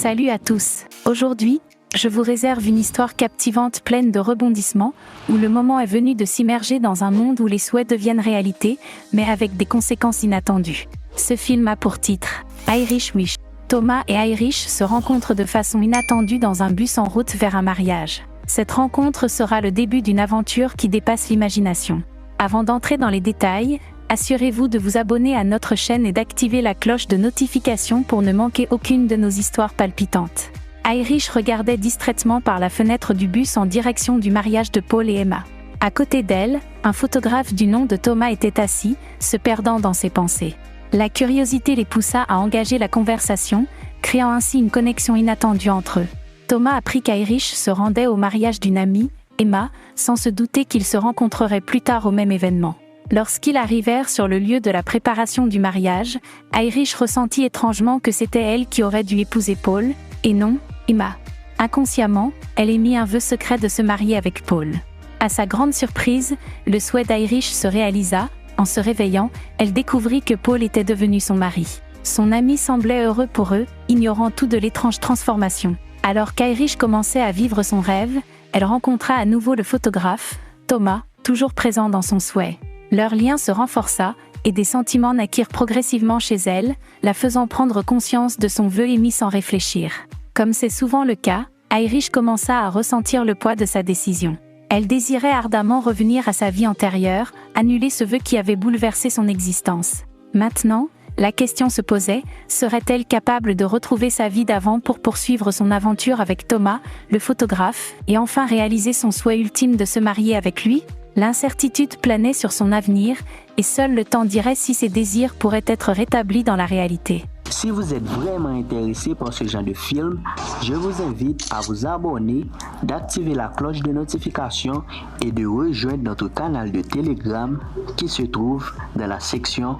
Salut à tous. Aujourd'hui, je vous réserve une histoire captivante pleine de rebondissements, où le moment est venu de s'immerger dans un monde où les souhaits deviennent réalité, mais avec des conséquences inattendues. Ce film a pour titre Irish Wish. Thomas et Irish se rencontrent de façon inattendue dans un bus en route vers un mariage. Cette rencontre sera le début d'une aventure qui dépasse l'imagination. Avant d'entrer dans les détails, assurez-vous de vous abonner à notre chaîne et d'activer la cloche de notification pour ne manquer aucune de nos histoires palpitantes. Irish regardait distraitement par la fenêtre du bus en direction du mariage de Paul et Emma. À côté d'elle, un photographe du nom de Thomas était assis, se perdant dans ses pensées. La curiosité les poussa à engager la conversation, créant ainsi une connexion inattendue entre eux. Thomas apprit qu'Irish se rendait au mariage d'une amie, Emma, sans se douter qu'ils se rencontreraient plus tard au même événement. Lorsqu'ils arrivèrent sur le lieu de la préparation du mariage, Irish ressentit étrangement que c'était elle qui aurait dû épouser Paul, et non, Emma. Inconsciemment, elle émit un vœu secret de se marier avec Paul. À sa grande surprise, le souhait d'Irish se réalisa. En se réveillant, elle découvrit que Paul était devenu son mari. Son ami semblait heureux pour eux, ignorant tout de l'étrange transformation. Alors qu'Irish commençait à vivre son rêve, elle rencontra à nouveau le photographe, Thomas, toujours présent dans son souhait. Leur lien se renforça, et des sentiments naquirent progressivement chez elle, la faisant prendre conscience de son vœu émis sans réfléchir. Comme c'est souvent le cas, Irish commença à ressentir le poids de sa décision. Elle désirait ardemment revenir à sa vie antérieure, annuler ce vœu qui avait bouleversé son existence. Maintenant, la question se posait, serait-elle capable de retrouver sa vie d'avant pour poursuivre son aventure avec Thomas, le photographe, et enfin réaliser son souhait ultime de se marier avec lui ? L'incertitude planait sur son avenir, et seul le temps dirait si ses désirs pourraient être rétablis dans la réalité. Si vous êtes vraiment intéressé par ce genre de film, je vous invite à vous abonner, d'activer la cloche de notification et de rejoindre notre canal de Telegram qui se trouve dans la section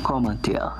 commentaires.